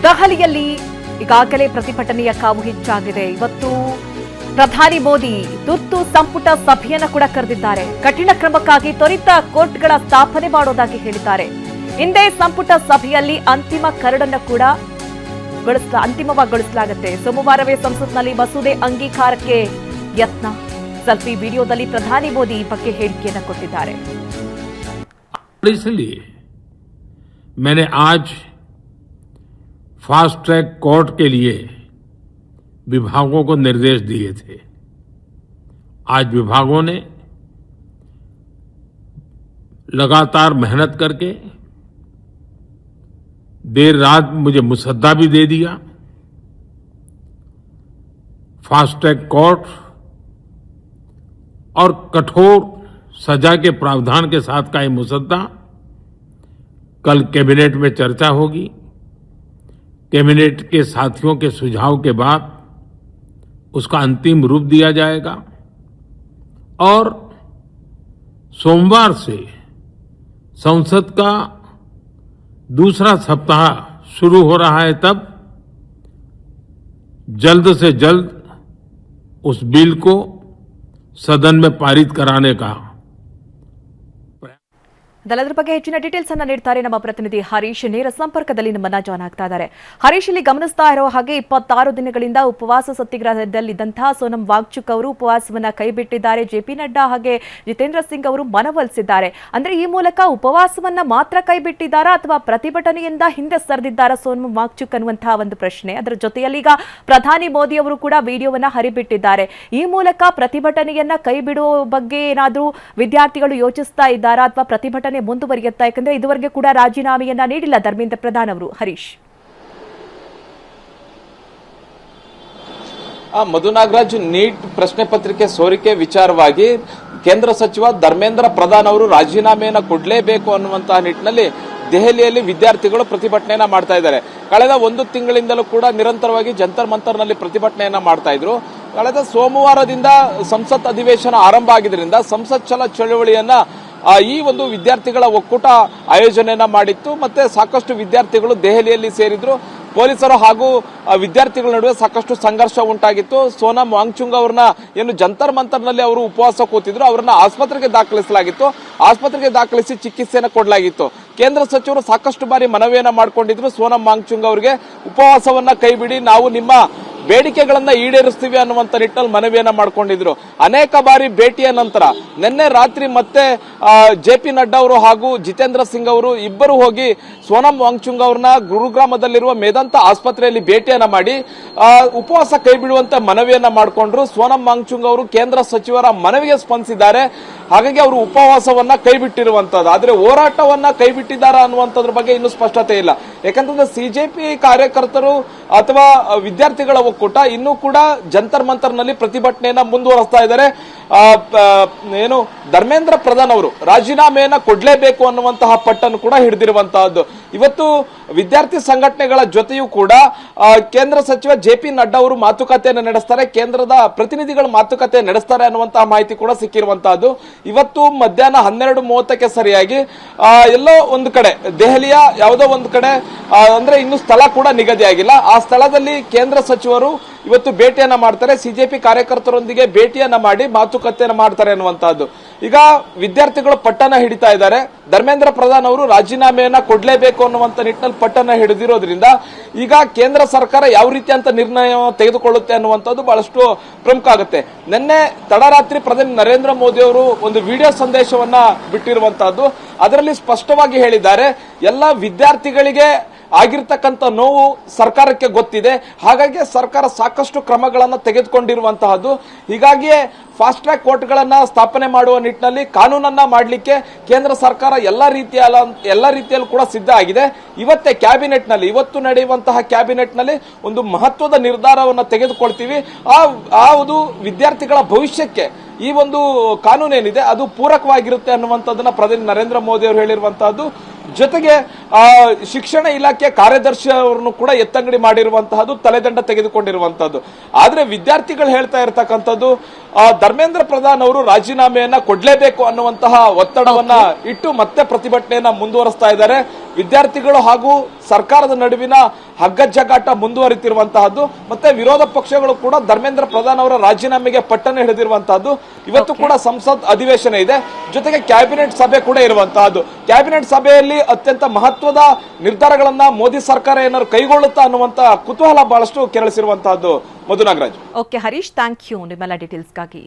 ದೆಹಲಿಯಲ್ಲಿ ಈಗಾಗಲೇ ಪ್ರತಿಭಟನೆಯ ಕಾವು ಹೆಚ್ಚಾಗಿದೆ. ಇವತ್ತು ಪ್ರಧಾನಿ ಮೋದಿ ತುರ್ತು ಸಂಪುಟ ಸಭೆಯನ್ನು ಕೂಡ ಕರೆದಿದ್ದಾರೆ. ಕಠಿಣ ಕ್ರಮಕ್ಕಾಗಿ ತ್ವರಿತ ಕೋರ್ಟ್ಗಳ ಸ್ಥಾಪನೆ ಮಾಡೋದಾಗಿ ಹೇಳಿದ್ದಾರೆ. ಇಂದೇ ಸಂಪುಟ ಸಭೆಯಲ್ಲಿ ಅಂತಿಮ ಕರಡನ್ನು ಕೂಡ ಅಂತಿಮವಾಗಿಗೊಳಿಸಲಾಗುತ್ತೆ. ಸೋಮವಾರವೇ ಸಂಸತ್ನಲ್ಲಿ ಮಸೂದೆ ಅಂಗೀಕಾರಕ್ಕೆ ಯತ್ನ. ಸೆಲ್ಫಿ ವಿಡಿಯೋದಲ್ಲಿ ಪ್ರಧಾನಿ ಮೋದಿ ಈ ಬಗ್ಗೆ ಹೇಳಿಕೆಯನ್ನು ಕೊಟ್ಟಿದ್ದಾರೆ. इसलिए मैंने आज फास्ट ट्रैक कोर्ट के लिए विभागों को निर्देश दिए थे. आज विभागों ने लगातार मेहनत करके देर रात मुझे मुसद्दा भी दे दिया. फास्ट ट्रैक कोर्ट और कठोर सजा के प्रावधान के साथ का ये मुसद्दा कल कैबिनेट में चर्चा होगी. कैबिनेट के साथियों के सुझाव के बाद उसका अंतिम रूप दिया जाएगा और सोमवार से संसद का दूसरा सप्ताह शुरू हो रहा है. तब जल्द से जल्द उस बिल को सदन में पारित कराने का. ಅದರ ಬಗ್ಗೆ ಹೆಚ್ಚಿನ ಡೀಟೇಲ್ಸ್ ಅನ್ನು ನೀಡ್ತಾರೆ ನಮ್ಮ ಪ್ರತಿನಿಧಿ ಹರೀಶ್. ನೇರ ಸಂಪರ್ಕದಲ್ಲಿ ನಮ್ಮನ್ನ ಜಾಯ್ನ್ ಆಗ್ತಾ ಇದ್ದಾರೆ. ಹರೀಶ್, ಇಲ್ಲಿ ಗಮನಿಸ್ತಾ ಇರೋ ಹಾಗೆ 26 ದಿನಗಳಿಂದ ಉಪವಾಸ ಸತ್ಯಾಗ್ರಹದಲ್ಲಿದ್ದಂತಹ ಸೋನಂ ವಾಂಗ್ಚುಕ್ ಅವರು ಉಪವಾಸವನ್ನ ಕೈಬಿಟ್ಟಿದ್ದಾರೆ. ಜೆಪಿ ನಡ್ಡಾ ಹಾಗೆ ಜಿತೇಂದ್ರ ಸಿಂಗ್ ಅವರು ಮನವೊಲಿಸಿದ್ದಾರೆ. ಅಂದ್ರೆ ಈ ಮೂಲಕ ಉಪವಾಸವನ್ನ ಮಾತ್ರ ಕೈಬಿಟ್ಟಿದ್ದಾರಾ ಅಥವಾ ಪ್ರತಿಭಟನೆಯಿಂದ ಹಿಂದೆ ಸರಿದಿದ್ದಾರಾ ಸೋನಂ ವಾಂಗ್ಚುಕ್ ಅನ್ನುವಂತಹ ಒಂದು ಪ್ರಶ್ನೆ. ಅದರ ಜೊತೆಯಲ್ಲಿ ಈಗ ಪ್ರಧಾನಿ ಮೋದಿ ಅವರು ಕೂಡ ವಿಡಿಯೋವನ್ನ ಹರಿಬಿಟ್ಟಿದ್ದಾರೆ. ಈ ಮೂಲಕ ಪ್ರತಿಭಟನೆಯನ್ನ ಕೈಬಿಡುವ ಬಗ್ಗೆ ಏನಾದರೂ ವಿದ್ಯಾರ್ಥಿಗಳು ಯೋಚಿಸ್ತಾ ಇದ್ದಾರಾ ಅಥವಾ ಪ್ರತಿಭಟನೆ ಮುಂದುವರಿಯುತ್ತಾ? ಯಾಕಂದ್ರೆ ಇದುವರೆಗೆ ಕೂಡ ರಾಜೀನಾಮೆಯನ್ನ ನೀಡಿಲ್ಲ ಧರ್ಮೇಂದ್ರ ಪ್ರಧಾನ್ ಅವರು. ಹರೀಶ್, ಮಧು ನಾಗರಾಜ್, ನೀಟ್ ಪ್ರಶ್ನೆ ಪತ್ರಿಕೆ ಸೋರಿಕೆ ವಿಚಾರವಾಗಿ ಕೇಂದ್ರ ಸಚಿವ ಧರ್ಮೇಂದ್ರ ಪ್ರಧಾನ್ ಅವರು ರಾಜೀನಾಮೆಯನ್ನು ಕೊಡಲೇಬೇಕು ಅನ್ನುವಂತಹ ನಿಟ್ಟಿನಲ್ಲಿ ದೆಹಲಿಯಲ್ಲಿ ವಿದ್ಯಾರ್ಥಿಗಳು ಪ್ರತಿಭಟನೆಯನ್ನ ಮಾಡ್ತಾ ಇದ್ದಾರೆ. ಕಳೆದ 1 ತಿಂಗಳಿಂದಲೂ ಕೂಡ ನಿರಂತರವಾಗಿ ಜಂತರ್ ಮಂತರ್ನಲ್ಲಿ ಪ್ರತಿಭಟನೆಯನ್ನ ಮಾಡ್ತಾ ಇದ್ರು. ಕಳೆದ ಸೋಮವಾರದಿಂದ ಸಂಸತ್ ಅಧಿವೇಶನ ಆರಂಭ ಆಗಿದ್ದರಿಂದ ಸಂಸತ್ ಚಳವಳಿಯನ್ನ ಈ ಒಂದು ವಿದ್ಯಾರ್ಥಿಗಳ ಒಕ್ಕೂಟ ಆಯೋಜನೆಯನ್ನ ಮಾಡಿತ್ತು. ಮತ್ತೆ ಸಾಕಷ್ಟು ವಿದ್ಯಾರ್ಥಿಗಳು ದೆಹಲಿಯಲ್ಲಿ ಸೇರಿದ್ರು. ಪೊಲೀಸರು ಹಾಗೂ ವಿದ್ಯಾರ್ಥಿಗಳ ನಡುವೆ ಸಾಕಷ್ಟು ಸಂಘರ್ಷ ಉಂಟಾಗಿತ್ತು. ಸೋನಂ ವಾಂಗ್ಚುಕ್ ಅವರನ್ನ ಏನು ಜಂತರ್ ಮಂತರ್ನಲ್ಲಿ ಅವರು ಉಪವಾಸ ಕೂತಿದ್ರು, ಅವರನ್ನ ಆಸ್ಪತ್ರೆಗೆ ದಾಖಲಿಸಲಾಗಿತ್ತು. ಆಸ್ಪತ್ರೆಗೆ ದಾಖಲಿಸಿ ಚಿಕಿತ್ಸೆಯನ್ನು ಕೊಡಲಾಗಿತ್ತು. ಕೇಂದ್ರ ಸಚಿವರು ಸಾಕಷ್ಟು ಬಾರಿ ಮನವಿಯನ್ನ ಮಾಡಿಕೊಂಡಿದ್ರು ಸೋನಂ ವಾಂಗ್ಚುಕ್ ಅವರಿಗೆ ಉಪವಾಸವನ್ನ ಕೈಬಿಡಿ, ನಾವು ನಿಮ್ಮ ಬೇಡಿಕೆಗಳನ್ನ ಈಡೇರಿಸ್ತೀವಿ ಅನ್ನುವಂತ ನಿಟ್ಟಿನಲ್ಲಿ ಮನವಿಯನ್ನ ಮಾಡಿಕೊಂಡಿದ್ರು. ಅನೇಕ ಬಾರಿ ಭೇಟಿಯ ನಂತರ ನಿನ್ನೆ ರಾತ್ರಿ ಮತ್ತೆ ಜೆಪಿ ನಡ್ಡಾ ಅವರು ಹಾಗೂ ಜಿತೇಂದ್ರ ಸಿಂಗ್ ಅವರು ಇಬ್ಬರು ಹೋಗಿ ಸೋನಂ ವಾಂಗ್ಚುಕ್ ಅವರನ್ನ ಗುರುಗ್ರಾಮದಲ್ಲಿರುವ ಮೇದಾಂತ ಆಸ್ಪತ್ರೆಯಲ್ಲಿ ಭೇಟಿಯನ್ನ ಮಾಡಿ ಉಪವಾಸ ಕೈ ಬಿಡುವಂತೆ ಮನವಿಯನ್ನ ಮಾಡಿಕೊಂಡ್ರು. ಸೋನಂ ವಾಂಗ್ಚುಕ್ ಅವರು ಕೇಂದ್ರ ಸಚಿವರ ಮನವಿಗೆ ಸ್ಪಂದಿಸಿದ್ದಾರೆ. ಹಾಗಾಗಿ ಅವರು ಉಪವಾಸವನ್ನ ಕೈ ಬಿಟ್ಟಿರುವಂತದ್ದು. ಆದ್ರೆ ಹೋರಾಟವನ್ನ ಕೈ ಬಿಟ್ಟಿದ್ದಾರಾ ಅನ್ನುವಂಥದ್ರ ಬಗ್ಗೆ ಇನ್ನೂ ಸ್ಪಷ್ಟತೆ ಇಲ್ಲ. ಯಾಕಂತಂದ್ರೆ ಸಿಜೆಪಿ ಕಾರ್ಯಕರ್ತರು ಅಥವಾ ವಿದ್ಯಾರ್ಥಿಗಳ ಒಕ್ಕೂಟ ಇನ್ನೂ ಕೂಡ ಜಂತರ್ ಮಂತರ್ನಲ್ಲಿ ಪ್ರತಿಭಟನೆಯನ್ನ ಮುಂದುವರೆಸ್ತಾ ಇದ್ದಾರೆ. ಏನು ಧರ್ಮೇಂದ್ರ ಪ್ರಧಾನ್ ಅವರು ರಾಜೀನಾಮೆಯನ್ನ ಕೊಡಲೇಬೇಕು ಅನ್ನುವಂತಹ ಪಟ್ಟನ್ನು ಕೂಡ ಹಿಡಿದಿರುವಂತಹದ್ದು. ಇವತ್ತು ವಿದ್ಯಾರ್ಥಿ ಸಂಘಟನೆಗಳ ಜೊತೆಯೂ ಕೂಡ ಕೇಂದ್ರ ಸಚಿವ ಜೆಪಿ ನಡ್ಡಾ ಅವರು ಮಾತುಕತೆಯನ್ನು ನಡೆಸ್ತಾರೆ, ಕೇಂದ್ರದ ಪ್ರತಿನಿಧಿಗಳು ಮಾತುಕತೆ ನಡೆಸ್ತಾರೆ ಅನ್ನುವಂತಹ ಮಾಹಿತಿ ಕೂಡ ಸಿಕ್ಕಿರುವಂತಹದ್ದು. ಇವತ್ತು ಮಧ್ಯಾಹ್ನ 12:30ಕ್ಕೆ ಸರಿಯಾಗಿ ಎಲ್ಲೋ ಒಂದು ಕಡೆ ದೆಹಲಿಯ ಯಾವುದೋ ಒಂದು ಕಡೆ ಅಂದ್ರೆ ಇನ್ನು ಸ್ಥಳ ಕೂಡ ನಿಗದಿಯಾಗಿಲ್ಲ, ಆ ಸ್ಥಳದಲ್ಲಿ ಕೇಂದ್ರ ಸಚಿವರು ಇವತ್ತು ಭೇಟಿಯನ್ನ ಮಾಡ್ತಾರೆ. ಸಿಜೆಪಿ ಕಾರ್ಯಕರ್ತರೊಂದಿಗೆ ಭೇಟಿಯನ್ನ ಮಾಡಿ ಮಾತುಕತೆಯನ್ನ ಮಾಡ್ತಾರೆ ಅನ್ನುವಂತಹದ್ದು. ಈಗ ವಿದ್ಯಾರ್ಥಿಗಳು ಪಟ್ಟನ ಹಿಡಿತಾ ಇದ್ದಾರೆ. ಧರ್ಮೇಂದ್ರ ಪ್ರಧಾನ್ ಅವರು ರಾಜೀನಾಮೆಯನ್ನ ಕೊಡಲೇಬೇಕು ಅನ್ನುವಂತ ನಿಟ್ಟಿನಲ್ಲಿ ಪಟ್ಟನ ಹಿಡಿದಿರೋದ್ರಿಂದ ಈಗ ಕೇಂದ್ರ ಸರ್ಕಾರ ಯಾವ ರೀತಿಯಂತ ನಿರ್ಣಯ ತೆಗೆದುಕೊಳ್ಳುತ್ತೆ ಅನ್ನುವಂಥದ್ದು ಬಹಳಷ್ಟು ಪ್ರಮುಖ ಆಗುತ್ತೆ. ನಿನ್ನೆ ತಡರಾತ್ರಿ ಪ್ರಧಾನಿ ನರೇಂದ್ರ ಮೋದಿ ಅವರು ಒಂದು ವಿಡಿಯೋ ಸಂದೇಶವನ್ನ ಬಿಟ್ಟಿರುವಂತಹದ್ದು. ಅದರಲ್ಲಿ ಸ್ಪಷ್ಟವಾಗಿ ಹೇಳಿದ್ದಾರೆ, ಎಲ್ಲ ವಿದ್ಯಾರ್ಥಿಗಳಿಗೆ ಆಗಿರ್ತಕ್ಕಂಥ ನೋವು ಸರ್ಕಾರಕ್ಕೆ ಗೊತ್ತಿದೆ, ಹಾಗಾಗಿ ಸರ್ಕಾರ ಸಾಕಷ್ಟು ಕ್ರಮಗಳನ್ನು ತೆಗೆದುಕೊಂಡಿರುವಂತಹದ್ದು. ಹೀಗಾಗಿಯೇ ಫಾಸ್ಟ್ ಟ್ರ್ಯಾಕ್ ಕೋರ್ಟ್ಗಳನ್ನ ಸ್ಥಾಪನೆ ಮಾಡುವ ನಿಟ್ಟಿನಲ್ಲಿ ಕಾನೂನನ್ನ ಮಾಡಲಿಕ್ಕೆ ಕೇಂದ್ರ ಸರ್ಕಾರ ಎಲ್ಲ ರೀತಿಯಲ್ಲೂ ಕೂಡ ಸಿದ್ಧ ಆಗಿದೆ. ಇವತ್ತೇ ಇವತ್ತು ನಡೆಯುವಂತಹ ಕ್ಯಾಬಿನೆಟ್ ನಲ್ಲಿ ಒಂದು ಮಹತ್ವದ ನಿರ್ಧಾರವನ್ನು ತೆಗೆದುಕೊಳ್ತೀವಿ. ಅದು ವಿದ್ಯಾರ್ಥಿಗಳ ಭವಿಷ್ಯಕ್ಕೆ ಈ ಒಂದು ಕಾನೂನೇನಿದೆ ಅದು ಪೂರಕವಾಗಿರುತ್ತೆ ಅನ್ನುವಂಥದ್ದನ್ನ ಪ್ರಧಾನಿ ನರೇಂದ್ರ ಮೋದಿ ಅವರು ಹೇಳಿರುವಂತಹದ್ದು. ಜೊತೆಗೆ ಶಿಕ್ಷಣ ಇಲಾಖೆ ಕಾರ್ಯದರ್ಶಿ ಅವರನ್ನು ಕೂಡ ಎತ್ತಂಗಡಿ ಮಾಡಿರುವಂತಹದ್ದು, ತಲೆದಂಡ ತೆಗೆದುಕೊಂಡಿರುವಂತಹದ್ದು. ಆದ್ರೆ ವಿದ್ಯಾರ್ಥಿಗಳು ಹೇಳ್ತಾ ಇರತಕ್ಕಂಥದ್ದು ಧರ್ಮೇಂದ್ರ ಪ್ರಧಾನ್ ಅವರು ರಾಜೀನಾಮೆಯನ್ನ ಕೊಡ್ಲೇಬೇಕು ಅನ್ನುವಂತಹ ಒತ್ತಡವನ್ನ ಇಟ್ಟು ಮತ್ತೆ ಪ್ರತಿಭಟನೆಯನ್ನ ಮುಂದುವರಿಸ್ತಾ ಇದ್ದಾರೆ. ವಿದ್ಯಾರ್ಥಿಗಳು ಹಾಗೂ ಸರ್ಕಾರದ ನಡುವಿನ ಹಗ್ಗಜಗ್ಗಾಟ ಮುಂದುವರಿತಿರುವಂತಹದ್ದು, ಮತ್ತೆ ವಿರೋಧ ಪಕ್ಷಗಳು ಕೂಡ ಧರ್ಮೇಂದ್ರ ಪ್ರಧಾನ್ ಅವರ ರಾಜೀನಾಮೆಗೆ ಪಟ್ಟನ್ನು ಹಿಡಿದಿರುವಂತಹದ್ದು. ಇವತ್ತು ಕೂಡ ಸಂಸತ್ ಅಧಿವೇಶನ ಇದೆ, ಜೊತೆಗೆ ಕ್ಯಾಬಿನೆಟ್ ಸಭೆ ಕೂಡ ಇರುವಂತಹದ್ದು. ಕ್ಯಾಬಿನೆಟ್ ಸಭೆಯಲ್ಲಿ ಅತ್ಯಂತ ಮಹತ್ವದ ನಿರ್ಧಾರಗಳನ್ನ ಮೋದಿ ಸರ್ಕಾರ ಏನಾದ್ರು ಕೈಗೊಳ್ಳುತ್ತಾ ಅನ್ನುವಂತ ಕುತೂಹಲ ಬಹಳಷ್ಟು ಕೆರಳಿಸಿರುವಂತಹದ್ದು. Madhu Nagaraj. Okay Harish, thank you ನಿಮ್ಮೆಲ್ಲ ಡೀಟೇಲ್ಸ್ಗಾಗಿ.